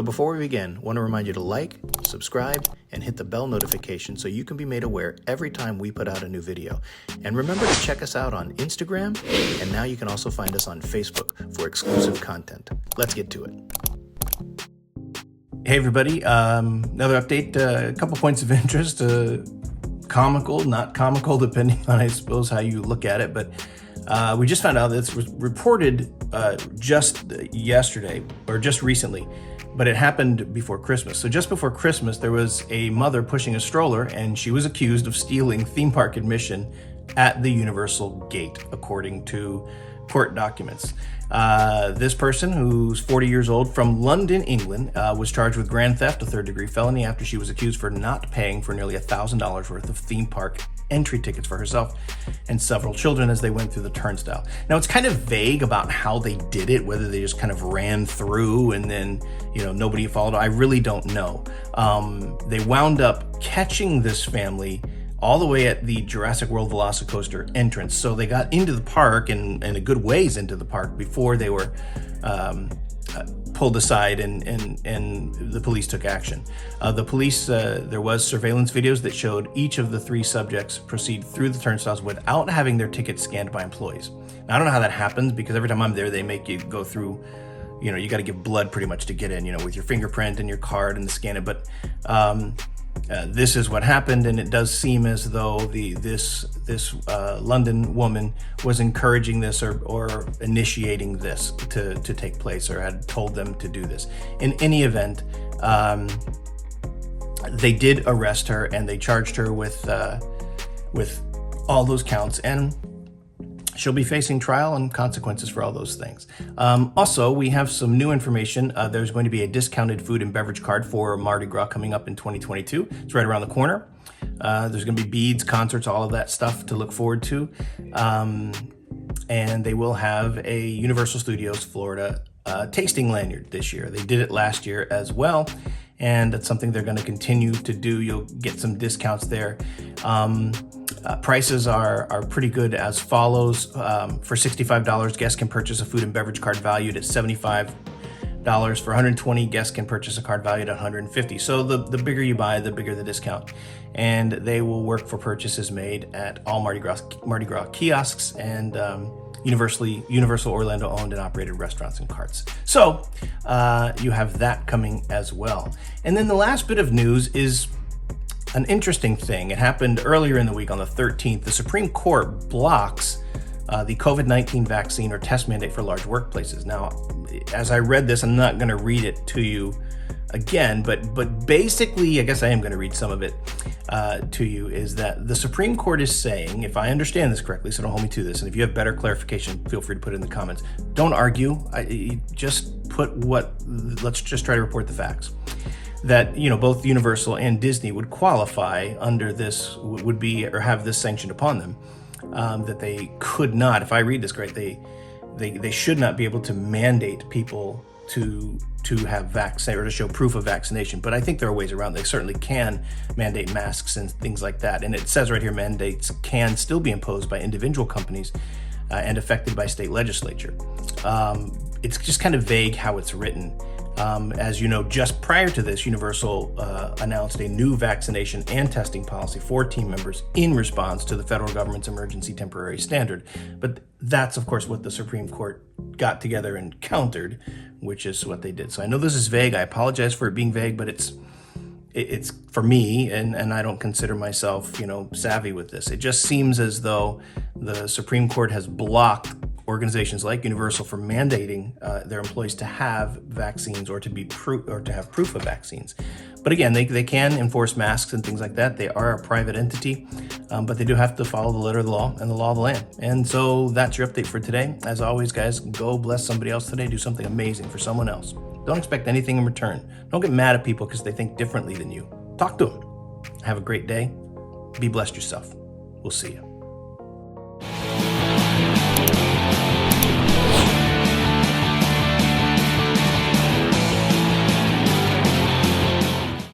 So before we begin, I want to remind you to like, subscribe, and hit the bell notification so you can be made aware every time we put out a new video. And remember to check us out on Instagram, and now you can also find us on Facebook for exclusive content. Let's get to it. Hey everybody, another update, a couple points of interest, comical, not comical, depending on, I suppose, how you look at it, but we just found out that it was reported just yesterday, or just recently, but it happened before Christmas. So just before Christmas, there was a mother pushing a stroller, and she was accused of stealing theme park admission at the Universal gate, according to court documents. This person, who's 40 years old, from London, England, was charged with grand theft, a third-degree felony, after she was accused for not paying for nearly $1,000 worth of theme park entry tickets for herself and several children as they went through the turnstile. Now, it's kind of vague about how they did it, whether they just kind of ran through and then, nobody followed. I really don't know. They wound up catching this family all the way at the Jurassic World Velocicoaster entrance. So they got into the park and a good ways into the park before they were pulled aside and the police took action. The police, there was surveillance videos that showed each of the three subjects proceed through the turnstiles without having their tickets scanned by employees. Now, I don't know how that happens, because every time I'm there, they make you go through, you got to give blood pretty much to get in, with your fingerprint and your card and scan it. But this is what happened, and it does seem as though this London woman was encouraging this or initiating this to take place, or had told them to do this. In any event, they did arrest her, and they charged her with all those counts, and she'll be facing trial and consequences for all those things. Also, we have some new information. There's going to be a discounted food and beverage card for Mardi Gras coming up in 2022. It's right around the corner. There's going to be beads, concerts, all of that stuff to look forward to. And they will have a Universal Studios Florida tasting lanyard this year. They did it last year as well, and that's something they're going to continue to do. You'll get some discounts there. Prices are pretty good as follows. For $65, guests can purchase a food and beverage card valued at $75. For $120, guests can purchase a card valued at $150. So the bigger you buy, the bigger the discount. And they will work for purchases made at all Mardi Gras kiosks and Universal Orlando owned and operated restaurants and carts. So you have that coming as well. And then the last bit of news is an interesting thing. It happened earlier in the week on the 13th. The Supreme Court blocks the COVID-19 vaccine or test mandate for large workplaces. Now, as I read this, I'm not going to read it to you again, but basically, I guess I am going to read some of it to you, is that the Supreme Court is saying, if I understand this correctly, so don't hold me to this, and if you have better clarification, feel free to put it in the comments. Don't argue. Just put let's just try to report the facts. That both Universal and Disney would qualify under this, would be or have this sanctioned upon them, that they could not, if I read this correct, they should not be able to mandate people to have vaccine or to show proof of vaccination. But I think there are ways around. They certainly can mandate masks and things like that. And it says right here, mandates can still be imposed by individual companies and affected by state legislature. It's just kind of vague how it's written. As you know, just prior to this, Universal announced a new vaccination and testing policy for team members in response to the federal government's emergency temporary standard. But that's, of course, what the Supreme Court got together and countered, which is what they did. So I know this is vague. I apologize for it being vague, but it's for me, and I don't consider myself, savvy with this. It just seems as though the Supreme Court has blocked organizations like Universal from mandating their employees to have vaccines or to have proof of vaccines. But again, they can enforce masks and things like that. They are a private entity, but they do have to follow the letter of the law and the law of the land. And so that's your update for today. As always, guys, go bless somebody else today. Do something amazing for someone else. Don't expect anything in return. Don't get mad at people because they think differently than you. Talk to them. Have a great day. Be blessed yourself. We'll see you.